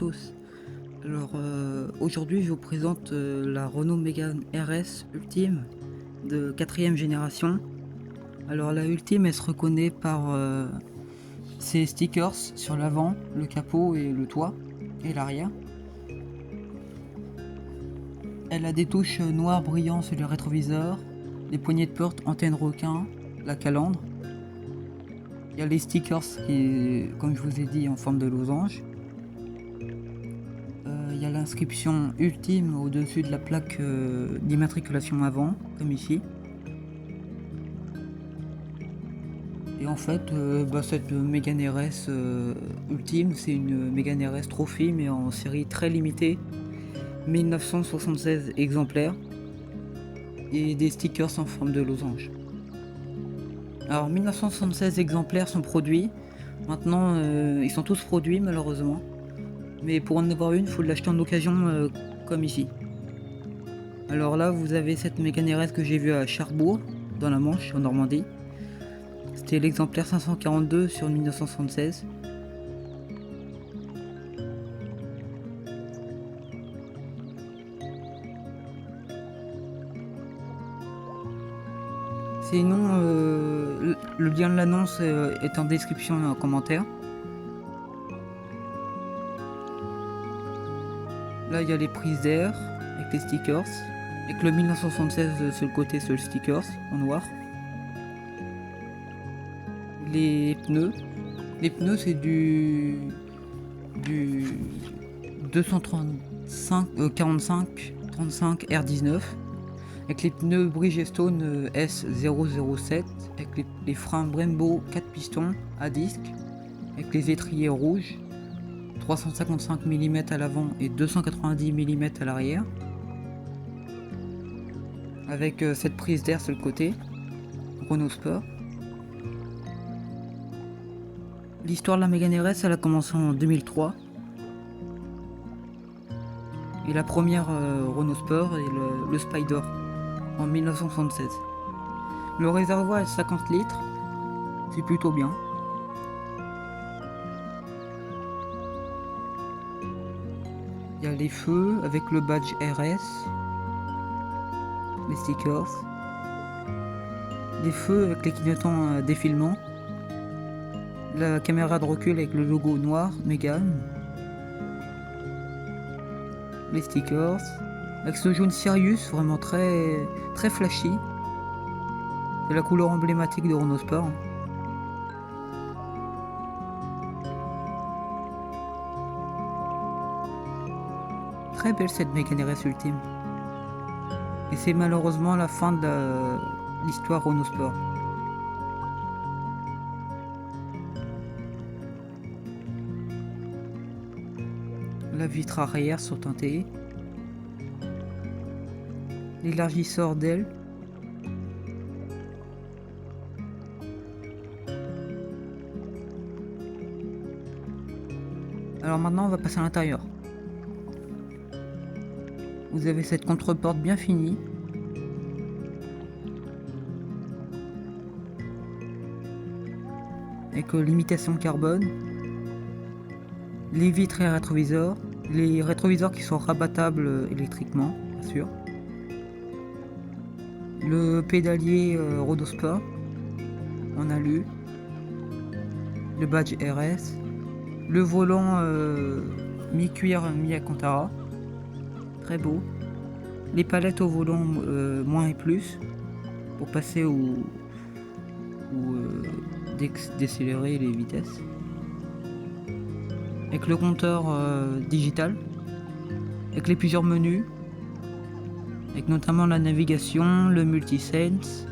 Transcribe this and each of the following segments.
tous. Alors aujourd'hui je vous présente la Renault Mégane RS Ultime de 4ème génération. Alors la Ultime elle se reconnaît par ses stickers sur l'avant, le capot et le toit et l'arrière. Elle a des touches noires brillantes sur les rétroviseurs, des poignées de porte, antenne requin, la calandre. Il y a les stickers qui, comme je vous ai dit, en forme de losange. Il y a l'inscription Ultime au-dessus de la plaque d'immatriculation avant, comme ici. Et en fait, cette Mégane RS Ultime, c'est une Mégane RS Trophy, mais en série très limitée, 1976 exemplaires, et des stickers en forme de losange. Alors 1976 exemplaires sont produits, maintenant ils sont tous produits malheureusement. Mais pour en avoir une, il faut l'acheter en occasion comme ici. Alors là, vous avez cette Mégane RS que j'ai vue à Cherbourg, dans la Manche, en Normandie. C'était l'exemplaire 542 sur 1976. Sinon, le lien de l'annonce est en description et en commentaire. Là, il y a les prises d'air avec les stickers, avec le 1976 sur le côté, sur le stickers en noir. Les pneus c'est du 235 35 R19 avec les pneus Bridgestone S007 avec les freins Brembo 4 pistons à disque avec les étriers rouges, 355 mm à l'avant et 290 mm à l'arrière, avec cette prise d'air sur le côté, Renault Sport. L'histoire de la Mégane RS, elle a commencé en 2003. Et la première Renault Sport est le Spider en 1976. Le réservoir est 50 litres, c'est plutôt bien. Il y a les feux avec le badge RS, les stickers, les feux avec les clignotants à défilement, la caméra de recul avec le logo noir Mégane, les stickers, avec ce jaune Sirius vraiment très flashy, c'est la couleur emblématique de Renault Sport. Très belle cette Mégane RS Ultime. Et c'est malheureusement la fin de l'histoire Renault Sport. La vitre arrière sont teintées. L'élargisseur d'aile. Alors maintenant on va passer à l'intérieur. Vous avez cette contreporte bien finie. Avec l'imitation carbone. Les vitres et rétroviseurs. Les rétroviseurs qui sont rabattables électriquement, bien sûr. Le pédalier Renault Sport en alu. Le badge RS. Le volant mi-cuir, mi-Alcantara. Très beau. Les palettes au volant moins et plus pour passer ou décélérer les vitesses. Avec le compteur digital, avec les plusieurs menus, avec notamment la navigation, le multisense,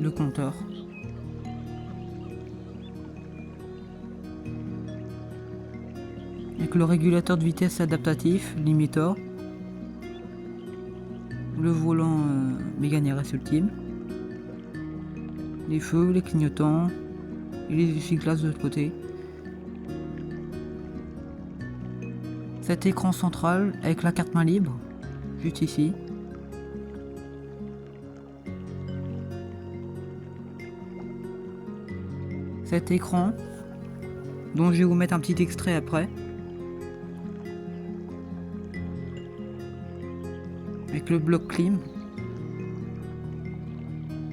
le compteur. Avec le régulateur de vitesse adaptatif, limiteur, le volant Mégane RS Ultime, les feux, les clignotants et les essuie-glaces de l'autre côté. Cet écran central avec la carte main libre, juste ici. cet écran, dont je vais vous mettre un petit extrait après. Avec le bloc clim.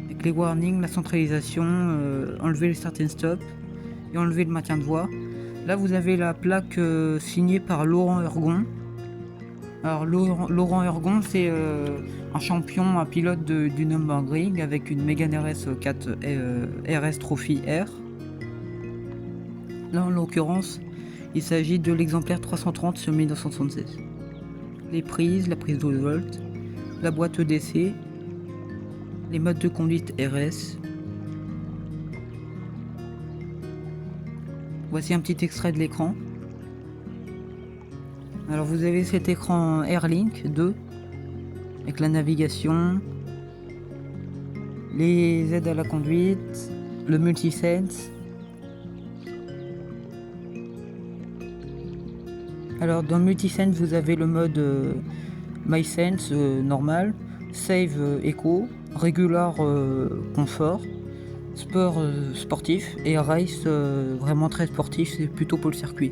Avec les warnings, la centralisation, enlever le start and stop et enlever le maintien de voix. Là vous avez la plaque signée par Laurent Ergon. Alors Laurent Ergon, c'est un champion, un pilote du Nürburgring avec une Mégane RS 4 RS Trophy R. Là en l'occurrence, il s'agit de l'exemplaire 330 sur 1976. Les prises, la prise 12 volts, la boîte EDC, les modes de conduite RS. Voici un petit extrait de l'écran. Alors vous avez cet écran Airlink 2 avec la navigation, les aides à la conduite, le multisense. Alors dans le multisense vous avez le mode MySense normal, Save Eco, Regular Confort, Sport sportif et Race vraiment très sportif, c'est plutôt pour le circuit.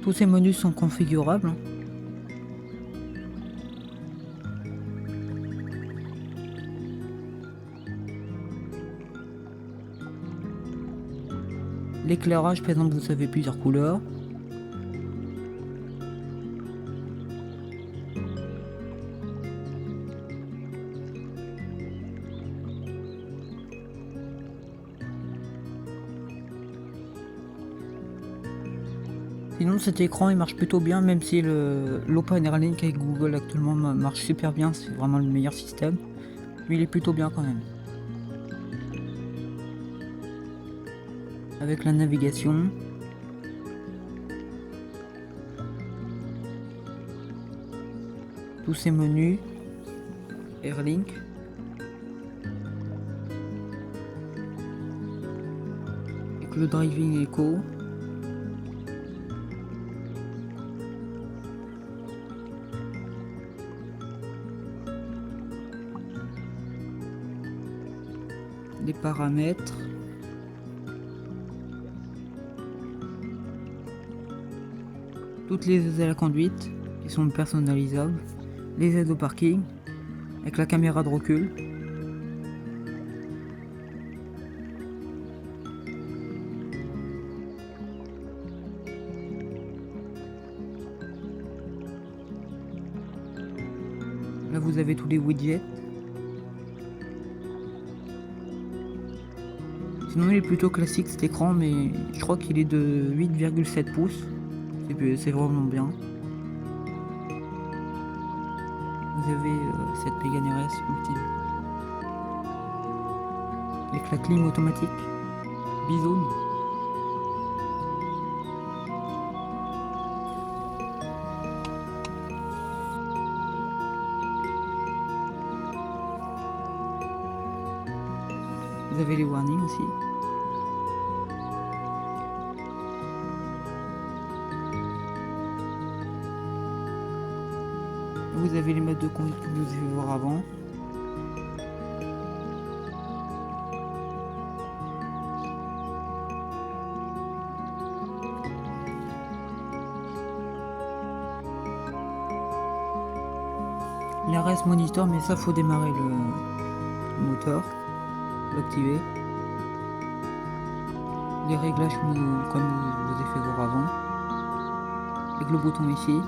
Tous ces menus sont configurables. L'éclairage présente, vous savez, plusieurs couleurs. Sinon cet écran il marche plutôt bien, même si l'Open Airlink avec Google actuellement marche super bien, c'est vraiment le meilleur système. Mais il est plutôt bien quand même. Avec la navigation. Tous ces menus. Airlink. Avec le Driving Eco. Les paramètres, toutes les aides à la conduite qui sont personnalisables, les aides au parking avec la caméra de recul, là vous avez tous les widgets. Sinon il est plutôt classique cet écran, mais je crois qu'il est de 8,7 pouces. C'est vraiment bien. Vous avez cette Mégane RS ultime. Avec la clim automatique. Bizone. Vous avez les warnings aussi. Vous avez les modes de conduite que vous devez voir avant. L'RS monitor, mais ça faut démarrer le moteur, l'activer. Les réglages comme je vous ai fait voir avant. Avec le bouton ici.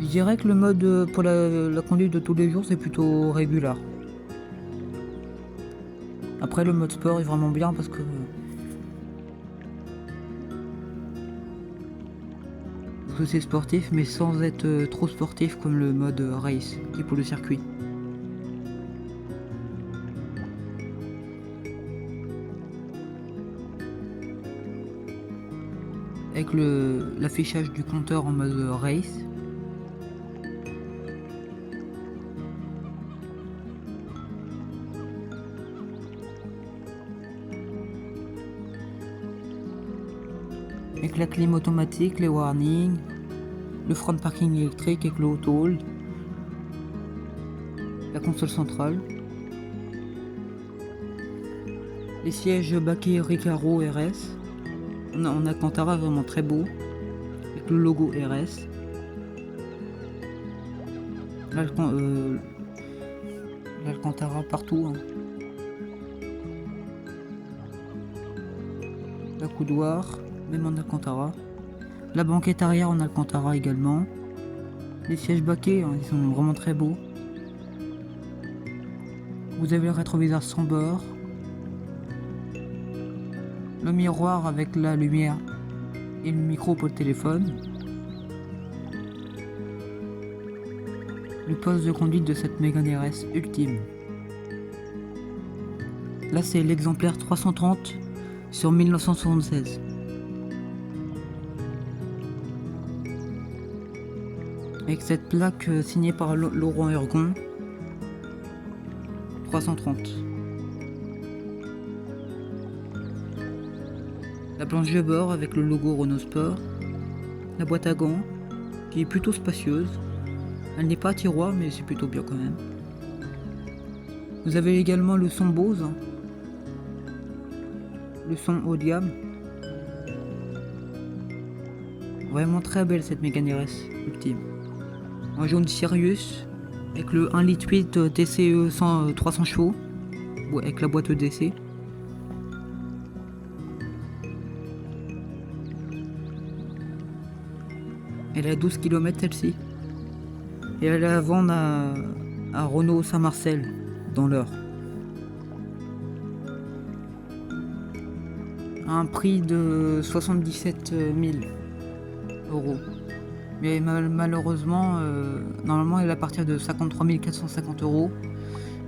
Je dirais que le mode pour la conduite de tous les jours c'est plutôt régulier. Après le mode sport est vraiment bien parce que c'est sportif mais sans être trop sportif comme le mode race qui est pour le circuit. Avec l'affichage du compteur en mode race. Avec la clim automatique, les warnings, le front parking électrique avec le auto hold, la console centrale, Les sièges Baquet Recaro RS. On a en Alcantara vraiment très beau, avec le logo RS. L'Alcantara partout. Hein. La coudoir, même en Alcantara. La banquette arrière en Alcantara également. Les sièges Baquet, hein, ils sont vraiment très beaux. Vous avez le rétroviseur sans bord. Le miroir avec la lumière et le micro pour le téléphone. Le poste de conduite de cette Mégane RS ultime. Là c'est l'exemplaire 330 sur 1976. Avec cette plaque signée par Laurent Ergon. 330. La planche de bord avec le logo Renault Sport. La boîte à gants qui est plutôt spacieuse. Elle n'est pas à tiroir mais c'est plutôt bien quand même. Vous avez également le son Bose. Le son haut de gamme. Vraiment très belle cette Mégane RS ultime. En jaune Sirius avec le 1,8 litre TCE 300 chevaux avec la boîte EDC. Elle a 12 km celle-ci. Et elle est à vendre à Renault Saint-Marcel dans l'Eure. À un prix de 77 000 euros. Mais malheureusement, normalement elle est à partir de 53 450 euros.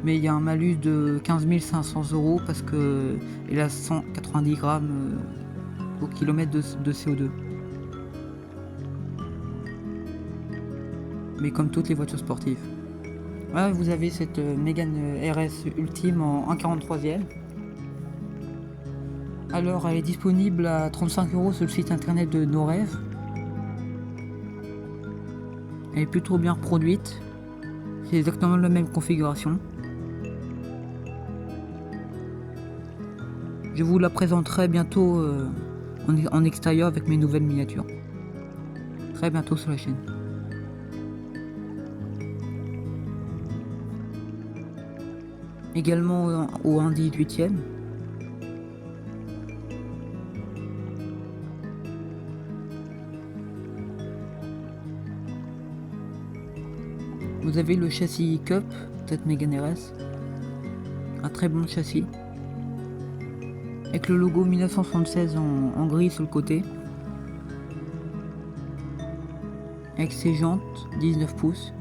Mais il y a un malus de 15 500 euros parce qu'elle a 190 grammes au kilomètre de CO2. Mais comme toutes les voitures sportives. Voilà, vous avez cette Mégane RS ultime en 1,43e. Alors elle est disponible à 35 euros sur le site internet de Nos Rêves. Elle est plutôt bien reproduite. C'est exactement la même configuration. Je vous la présenterai bientôt en extérieur avec mes nouvelles miniatures. Très bientôt sur la chaîne. Également au 1,18e. Vous avez le châssis Cup, cette Mégane RS. Un très bon châssis. Avec le logo 1976 en gris sur le côté. Avec ses jantes 19 pouces.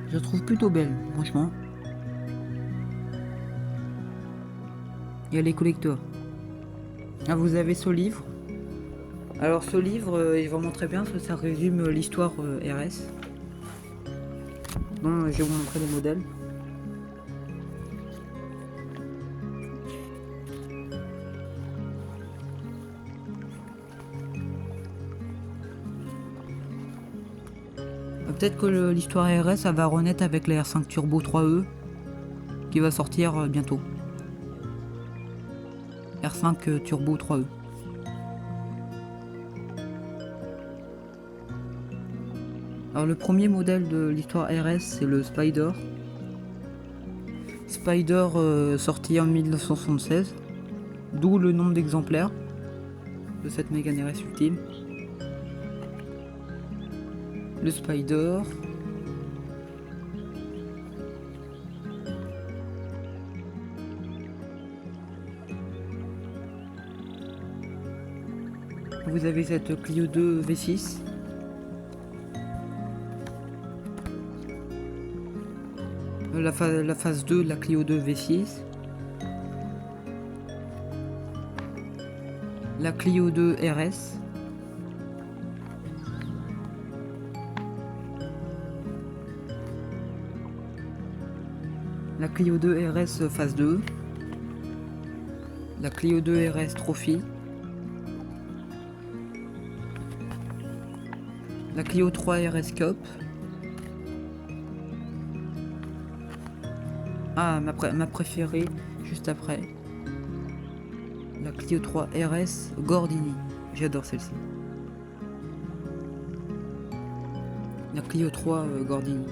Je la trouve plutôt belle, franchement. Il y a les collecteurs. Ah, vous avez ce livre. Alors ce livre est vraiment très bien, ça résume l'histoire RS. Donc je vais vous montrer les modèles. Peut-être que l'histoire RS ça va renaître avec la R5 Turbo 3E qui va sortir bientôt. R5 Turbo 3E. Alors le premier modèle de l'histoire RS c'est le Spider. Spider sorti en 1976, d'où le nombre d'exemplaires de cette Mégane RS ultime. Le Spider. Vous avez cette Clio 2 V6. La phase 2 de la Clio 2 V6. La Clio 2 RS. La Clio 2 RS phase 2. La Clio 2 RS Trophy. La Clio 3 RS Cup. Ah, ma préférée, juste après. La Clio 3 RS Gordini. J'adore celle-ci. La Clio 3 Gordini.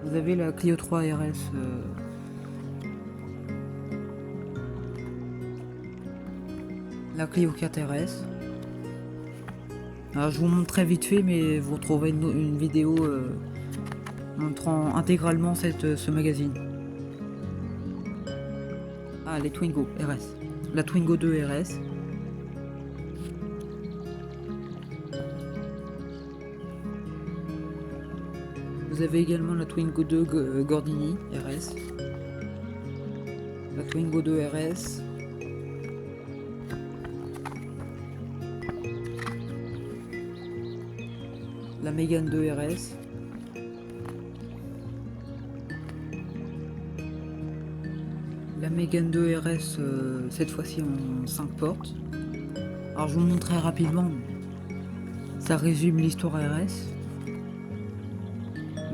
Vous avez la Clio 3 RS. La Clio 4 RS. Alors je vous montre très vite fait, mais vous retrouverez une vidéo montrant intégralement ce magazine. Ah, les Twingo RS. La Twingo 2 RS. Vous avez également la Twingo 2 Gordini RS. La Twingo 2 RS. La Mégane 2 RS. La Mégane 2 RS, cette fois-ci en 5 portes. Alors je vous montre très rapidement. Ça résume l'histoire RS.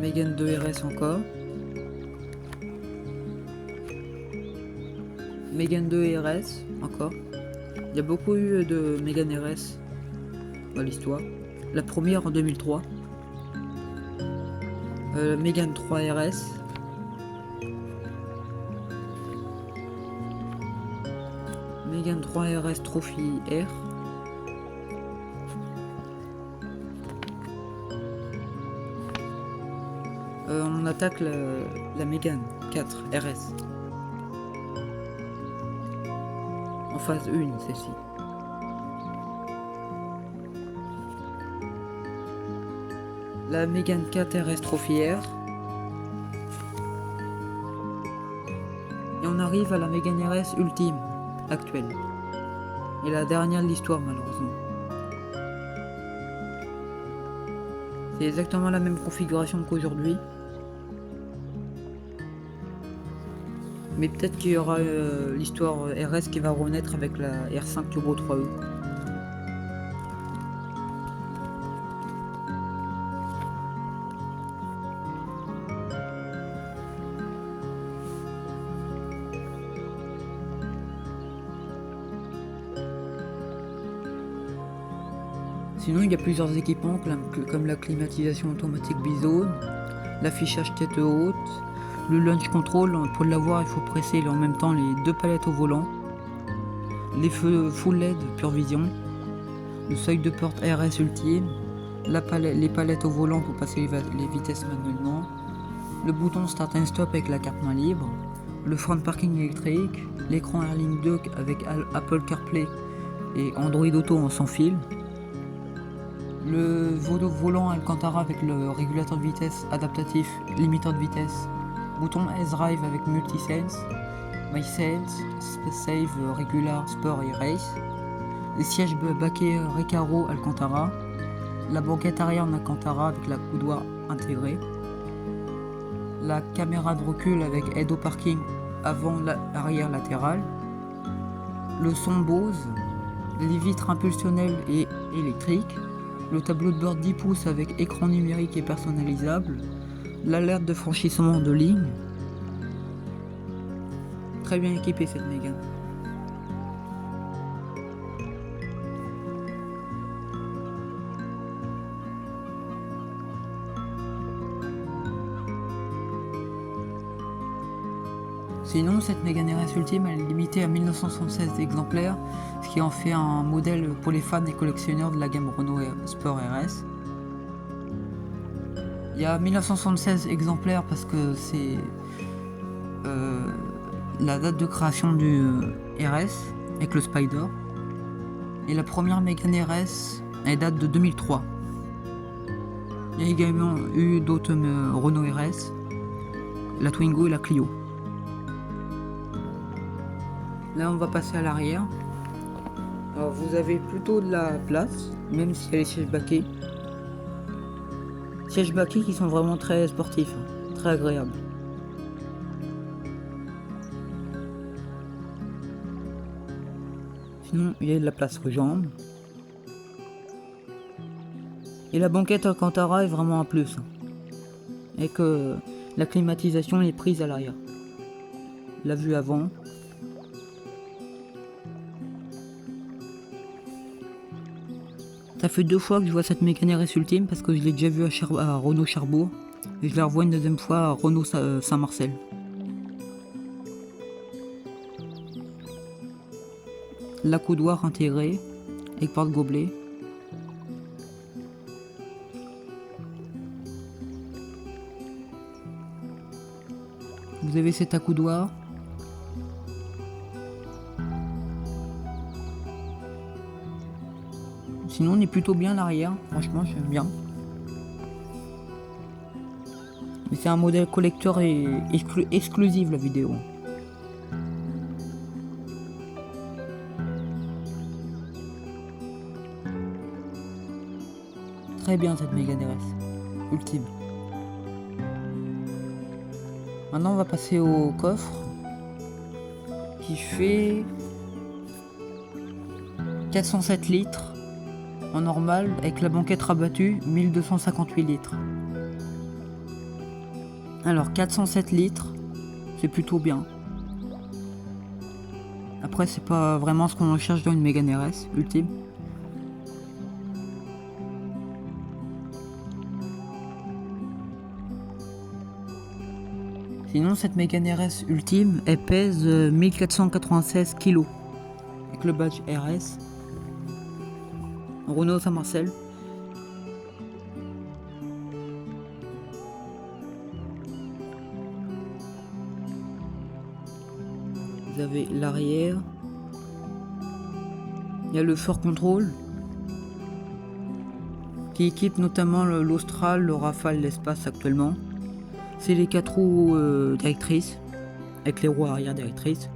Mégane 2 RS encore. Mégane 2 RS encore. Il y a beaucoup eu de Mégane RS dans l'histoire. La première en 2003. Mégane 3 RS. Mégane 3 RS Trophy R. On attaque la Mégane 4 RS. En phase 1, celle-ci. La Mégane 4 RS Trophy R. Et on arrive à la Mégane RS Ultime actuelle. Et la dernière de l'histoire, malheureusement. C'est exactement la même configuration qu'aujourd'hui. Mais peut-être qu'il y aura l'histoire RS qui va renaître avec la R5 Turbo 3E. Sinon, il y a plusieurs équipements comme la climatisation automatique bizone, l'affichage tête haute, le launch control. Pour l'avoir, il faut presser en même temps les deux palettes au volant, les feux full LED Pure Vision, le seuil de porte RS Ultime, les palettes au volant pour passer les vitesses manuellement, le bouton Start and Stop avec la carte main libre, le frein de parking électrique, l'écran Airlink 2 avec Apple CarPlay et Android Auto en sans fil, le volant Alcantara avec le régulateur de vitesse adaptatif, limiteur de vitesse, bouton S-Drive avec Multisense, MySense, Save, Regular, Sport et Race, les sièges baquets Recaro Alcantara, la banquette arrière en Alcantara avec la coudoir intégrée, la caméra de recul avec aide au parking avant arrière latérale, le son Bose, les vitres impulsionnelles et électriques, le tableau de bord 10 pouces avec écran numérique et personnalisable, l'alerte de franchissement de ligne. Très bien équipée cette Mégane. Sinon, cette Mégane RS Ultime elle est limitée à 1976 exemplaires, ce qui en fait un modèle pour les fans et collectionneurs de la gamme Renault Sport RS. Il y a 1976 exemplaires parce que c'est la date de création du RS avec le Spider. Et la première Mégane RS elle date de 2003. Il y a également eu d'autres Renault RS, la Twingo et la Clio. Là on va passer à l'arrière. Alors vous avez plutôt de la place, même s'il y a les sièges baquets. Sièges baquets qui sont vraiment très sportifs, très agréables. Sinon, il y a de la place aux jambes. Et la banquette Alcantara est vraiment un plus. Et que la climatisation est prise à l'arrière. La vue avant. Ça fait 2 fois que je vois cette Mégane RS Ultime parce que je l'ai déjà vue à Renault-Cherbourg. Et je la revois une deuxième fois à Renault Saint-Marcel. L'accoudoir intégré avec porte-gobelet. Vous avez cet accoudoir. Sinon on est plutôt bien à l'arrière, franchement j'aime bien. Mais c'est un modèle collector et exclusif la vidéo. Très bien cette Mégane RS Ultime. Maintenant on va passer au coffre qui fait 407 litres en normal avec la banquette rabattue 1258 litres. Alors 407 litres c'est plutôt bien. Après c'est pas vraiment ce qu'on recherche dans une Mégane RS Ultime. Sinon cette Mégane RS Ultime elle pèse 1496 kg avec le badge RS Renault Saint-Marcel. Vous avez l'arrière. Il y a le Fort Control qui équipe notamment l'Austral, le Rafale, l'Espace actuellement. C'est les 4 roues directrices avec les roues arrière directrices.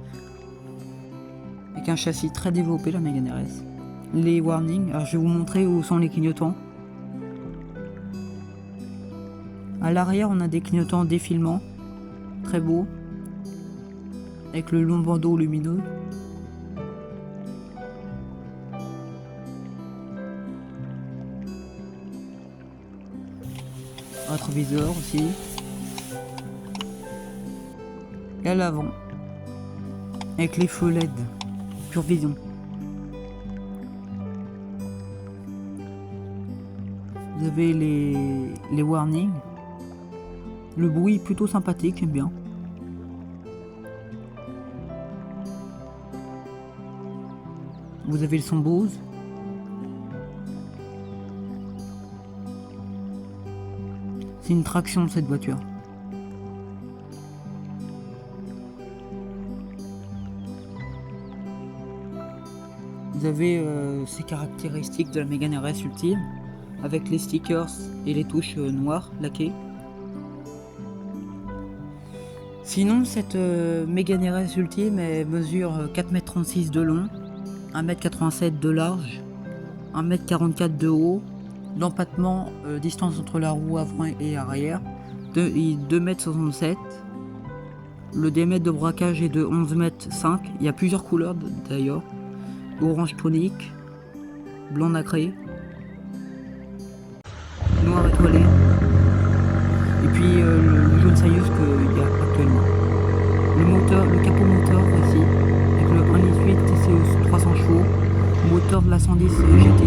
Avec un châssis très développé la Mégane RS. Les warnings, alors je vais vous montrer où sont les clignotants. À l'arrière on a des clignotants défilement, très beaux, avec le long bandeau lumineux. Rétroviseur aussi. Et à l'avant, avec les feux LED, Pure Vision. Vous avez les warnings. Le bruit est plutôt sympathique, j'aime bien. Vous avez le son Bose. C'est une traction cette voiture. Vous avez ces caractéristiques de la Mégane RS Ultime avec les stickers et les touches noires laquées. Sinon cette Mégane RS Ultime elle mesure 4,36 m de long, 1,87 m de large, 1,44 m de haut. L'empattement, distance entre la roue avant et arrière, 2,67 m. Le diamètre de braquage est de 11,5 m. Il y a plusieurs couleurs d'ailleurs. Orange tonique, blanc nacré, noir étoilé, et puis le jaune Sayus qu'il y a actuellement. Le capot moteur aussi, avec le 1,8 TCE 300 chevaux, moteur de la 110 GT.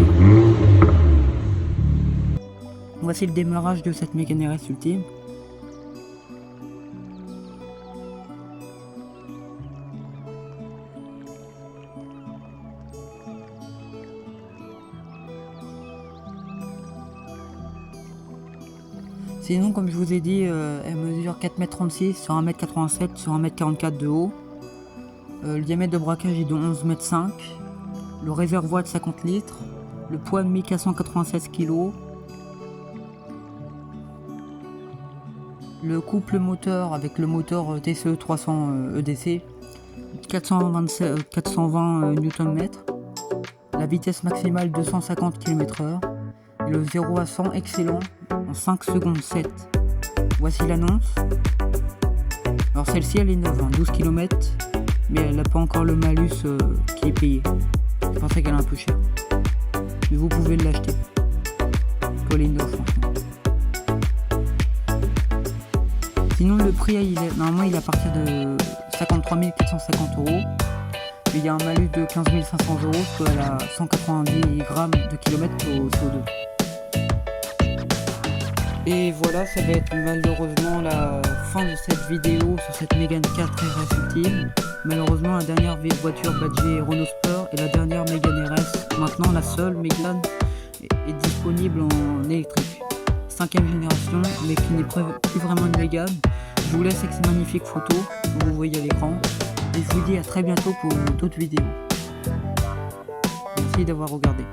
Voici le démarrage de cette Mégane RS Ultime. Sinon, comme je vous ai dit, elle mesure 4,36 m sur 1,87 m sur 1,44 m de haut. Le diamètre de braquage est de 11,5 m. Le réservoir de 50 litres. Le poids de 1496 kg. Le couple moteur avec le moteur TCE 300 EDC. 420 Nm. La vitesse maximale 250 km/h. Et le 0 à 100 excellent en 5 secondes 7. Voici l'annonce. Alors celle-ci elle est neuve, 12 km, mais elle n'a pas encore le malus qui est payé. Je pensais qu'elle est un peu chère. Mais vous pouvez l'acheter. Polino, franchement. Sinon, le prix, normalement, il est à partir de 53 450 €. Mais il y a un malus de 15 500 €, parce qu'elle a 190 grammes de kilomètres au CO2. Et voilà, ça va être malheureusement la fin de cette vidéo sur cette Mégane 4 RS Ultime. Malheureusement, la dernière voiture badgée Renault Sport et la dernière Mégane RS. Maintenant, la seule Mégane est disponible en électrique. 5e génération, mais qui n'est plus vraiment une Mégane. Je vous laisse avec ces magnifiques photos que vous voyez à l'écran. Et je vous dis à très bientôt pour d'autres vidéos. Merci d'avoir regardé.